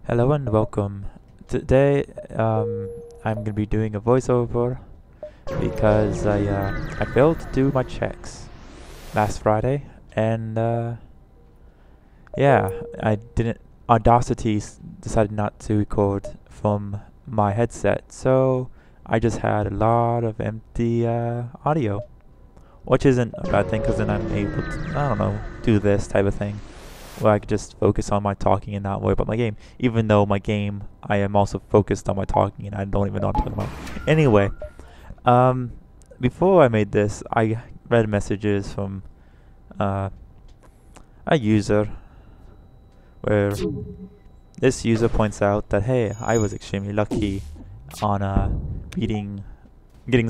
Hello and welcome. Today, I'm gonna be doing a voiceover because I failed to do my checks last Friday, and yeah, I didn't. Audacity decided not to record from my headset, so I just had a lot of empty audio, which isn't a bad thing because then I'm able to, I don't know, do this type of thing where I could just focus on my talking and not worry about my game. Even though my game, I am also focused on my talking and I don't even know what I'm talking about. Anyway, um, before I made this, I read messages from uh, a user where this user points out that, hey, I was extremely lucky on getting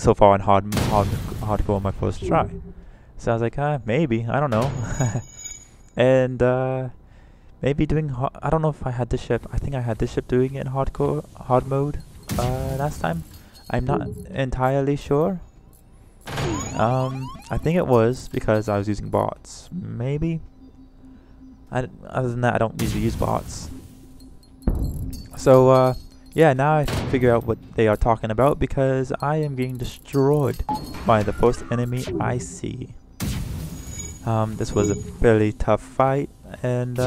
so far on hardcore on my first try. So I was like, maybe, I don't know. And maybe doing I don't know if I had this ship. I think I had this ship doing it in hard mode last time. I'm not entirely sure. I think it was because I was using bots. Maybe. Other than that, I don't usually use bots. So yeah, now I figure out what they are talking about because I am getting destroyed by the first enemy I see. This was a fairly tough fight, and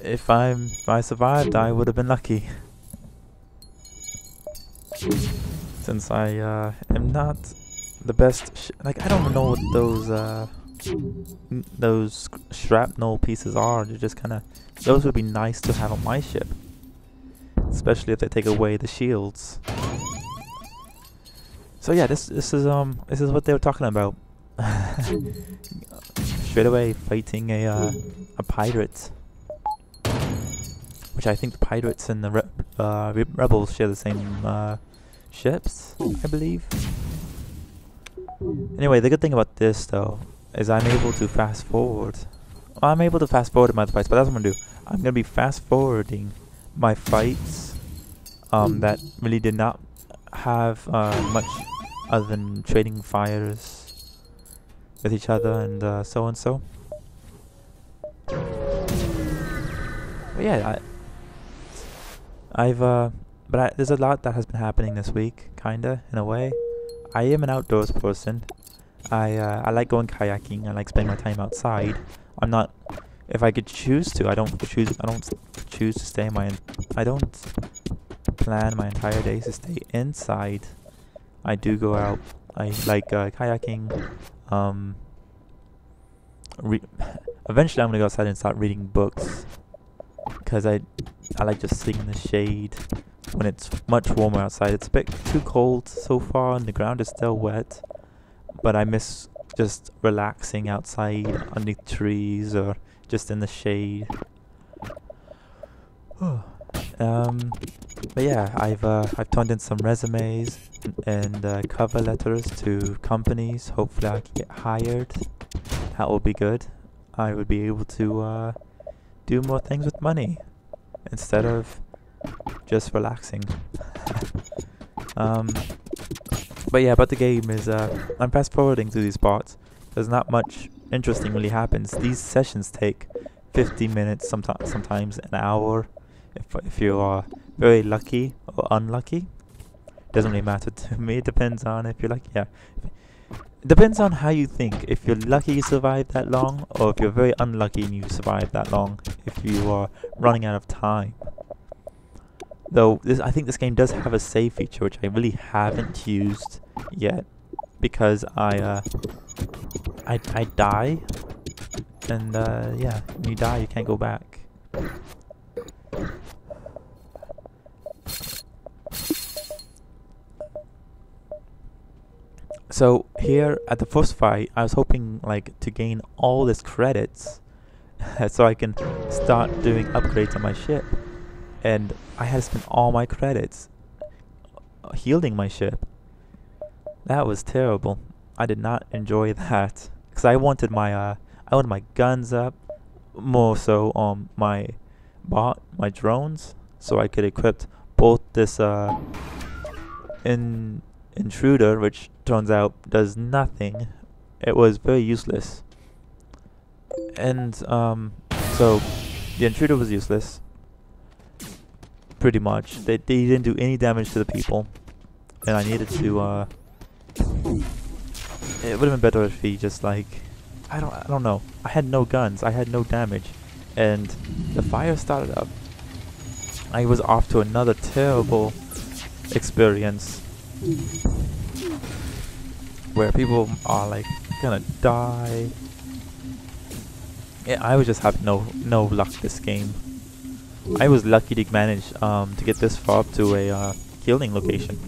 if I survived, I would have been lucky. Since I am not the best, like I don't know what those shrapnel pieces are. They're just kind of, those would be nice to have on my ship, especially if they take away the shields. So yeah, this is what they were talking about. Straight away fighting a pirate, which I think the pirates and the rebels share the same ships, I believe. Anyway, the good thing about this though is I'm able to fast forward. Well, I'm able to fast forward my fights, but that's what I'm gonna do. I'm gonna be fast forwarding my fights that really did not have much other than trading fires with each other and so and so. But yeah, there's a lot that has been happening this week, kinda in a way. I am an outdoors person. I like going kayaking. I like spending my time outside. I'm not. If I could choose to, I don't choose to stay I don't plan my entire days to stay inside. I do go out. I like kayaking. Eventually I'm gonna go outside and start reading books because I like just sitting in the shade when it's much warmer outside. It's a bit too cold so far and the ground is still wet, but I miss just relaxing outside underneath trees or just in the shade. But yeah, I've turned in some resumes and cover letters to companies. Hopefully I can get hired. That will be good. I would be able to do more things with money instead of just relaxing. But yeah, but the game is I'm fast forwarding through these parts. There's not much interesting really happens. These sessions take 50 minutes, sometimes an hour. If you are very lucky or unlucky, doesn't really matter to me. It depends on if you're lucky. Yeah, it depends on how you think. If you're lucky you survive that long, or if you're very unlucky and you survive that long. If you are running out of time. Though I think this game does have a save feature, which I really haven't used yet, because I die, and yeah, when you die you can't go back. So here at the first fight, I was hoping like to gain all this credits so I can start doing upgrades on my ship. And I had to spend all my credits healing my ship. That was terrible. I did not enjoy that because I wanted my guns up, more so on my drones, so I could equip both this intruder, which turns out does nothing. It was very useless. And so the intruder was useless. pretty much. They didn't do any damage to the people, and I needed to. It would have been better if he just like, I don't know. I had no guns. I had no damage, and the fire started up. I was off to another terrible experience where people are like gonna die. Yeah, I was just having no luck this game. I was lucky to manage to get this far up to a healing location.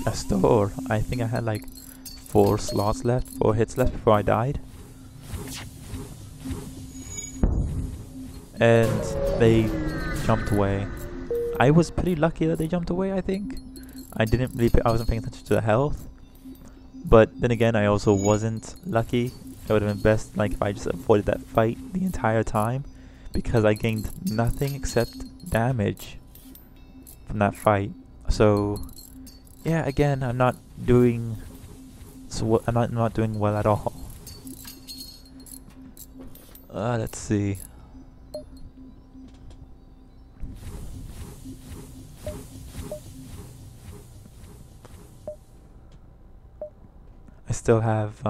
A store. I think I had like 4 slots left, 4 hits left before I died. And they jumped away. I was pretty lucky that they jumped away, I think. I wasn't paying attention to the health. But then again, I also wasn't lucky. It would have been best like if I just avoided that fight the entire time, because I gained nothing except damage from that fight. So yeah, again, I'm not doing I'm not doing well at all. Let's see. I still have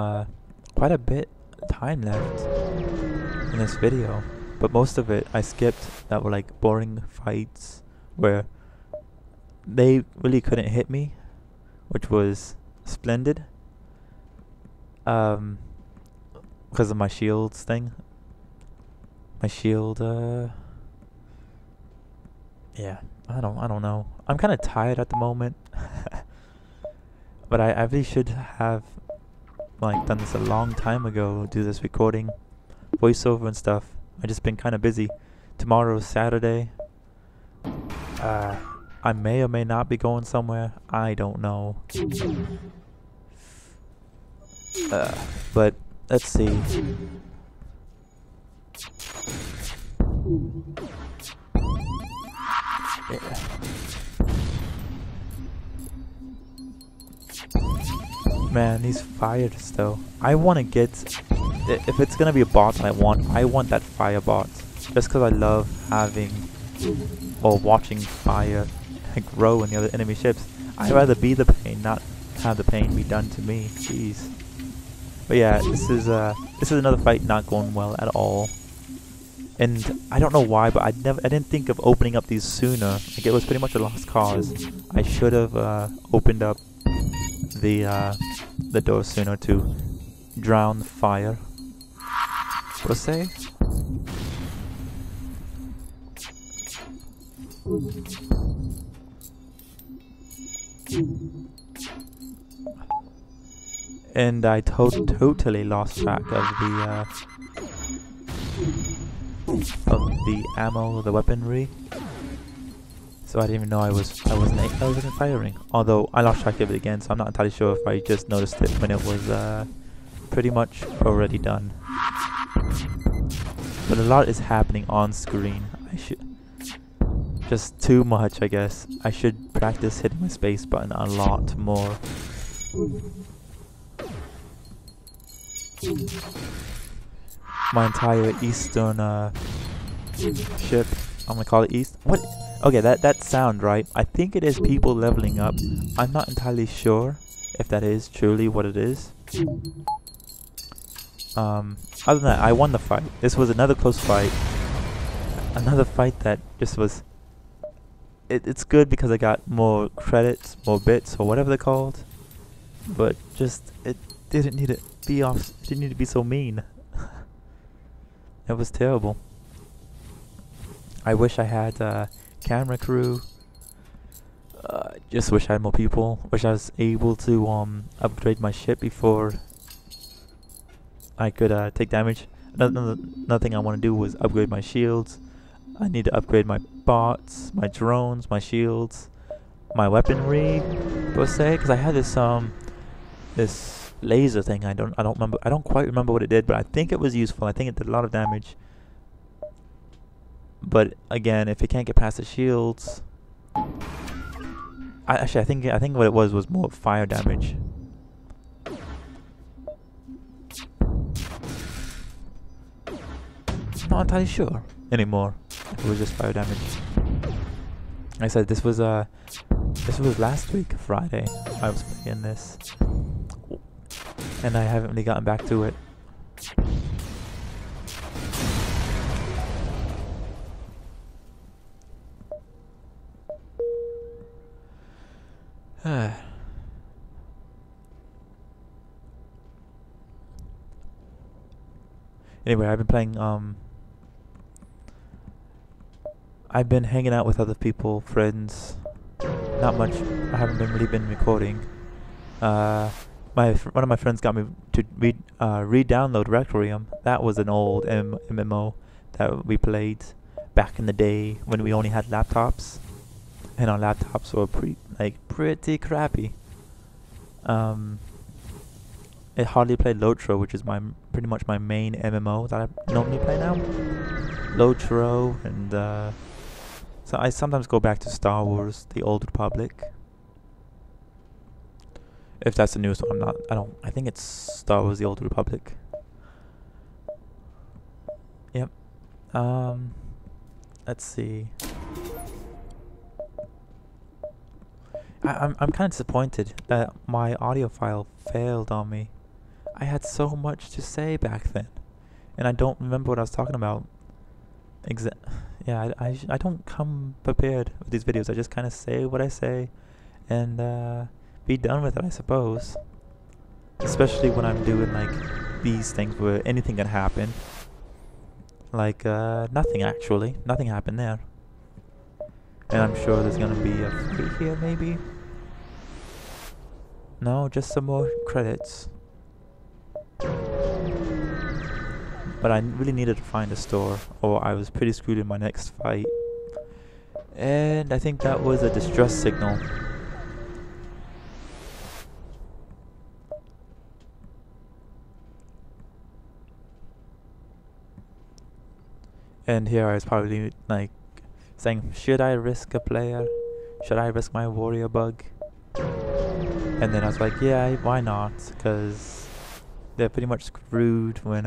quite a bit of time left in this video, but most of it I skipped that were like boring fights where they really couldn't hit me, which was splendid. Because of my shields thing. My shield, yeah, I don't know. I'm kind of tired at the moment, but I really should have like done this a long time ago. Do this recording, voiceover and stuff. I just been kind of busy. Tomorrow's Saturday. I may or may not be going somewhere. I don't know. But let's see. Yeah. Man, these fires though. I want to get, if it's gonna be a bot that I want that fire bot. Just because I love having or watching fire grow in the other enemy ships. I'd rather be the pain, not have the pain be done to me. Jeez. But yeah, this is another fight not going well at all. And I don't know why, but I didn't think of opening up these sooner. Like, it was pretty much a lost cause. I should have opened up the door sooner to drown the fire. Per se. And I totally lost track of the ammo, the weaponry. So I didn't even know I wasn't firing. Although I lost track of it again, so I'm not entirely sure if I just noticed it when it was pretty much already done. But a lot is happening on screen. I should just too much, I guess. I should practice hitting my space button a lot more. My entire eastern ship, I'm gonna call it east. What? Okay, that sound, right? I think it is people leveling up. I'm not entirely sure if that is truly what it is. Other than that, I won the fight. This was another close fight. Another fight that just was. It's good because I got more credits, more bits, or whatever they're called. But just it didn't need to be off. It didn't need to be so mean. It was terrible. I wish I had camera crew. Just wish I had more people. Wish I was able to upgrade my ship before I could take damage. Another thing I want to do was upgrade my shields. I need to upgrade my bots, my drones, my shields, my weaponry, per se. Because I had this laser thing. I don't quite remember what it did, but I think it was useful. I think it did a lot of damage. But again, if it can't get past the shields, I think what it was more fire damage. Not entirely sure anymore if it was just fire damage. I said this was last week, Friday. I was playing this, and I haven't really gotten back to it. Anyway, I've been playing, I've been hanging out with other people, friends. Not much. I haven't really been recording. One of my friends got me to re-download Requiem. That was an old MMO that we played back in the day when we only had laptops, and our laptops were pretty crappy. It hardly played Lotro, which is pretty much my main MMO that I normally play now. Lotro, and so I sometimes go back to Star Wars: The Old Republic. If that's the newest one, I think it's Star Wars: The Old Republic. Yep. Let's see. I'm kind of disappointed that my audio file failed on me. I had so much to say back then, and I don't remember what I was talking about. Yeah, I don't come prepared with these videos. I just kind of say what I say, and be done with it, I suppose. Especially when I'm doing like these things where anything can happen. Like nothing actually. Nothing happened there. And I'm sure there's gonna be a fight here, maybe. No, just some more credits. But I really needed to find a store, or I was pretty screwed in my next fight. And I think that was a distress signal. And here I was probably like saying, should I risk a player? Should I risk my warrior bug? And then I was like, yeah, why not? Because they're pretty much screwed when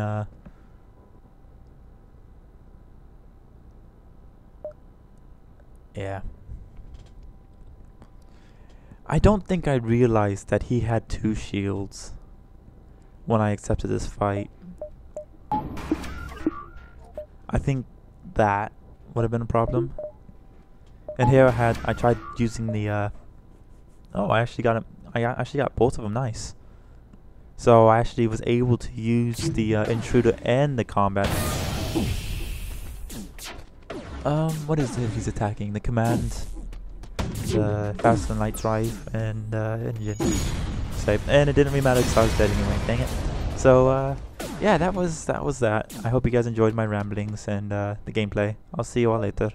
yeah. I don't think I realized that he had 2 shields when I accepted this fight. I think that would have been a problem. And here I tried using the oh, I actually got both of them. Nice. So I actually was able to use the intruder and the combat. What is it he's attacking? The command, the fast and light drive, and engine save. And it didn't really matter because I was dead anyway. Dang it. So yeah, that was that. I hope you guys enjoyed my ramblings and the gameplay. I'll see you all later.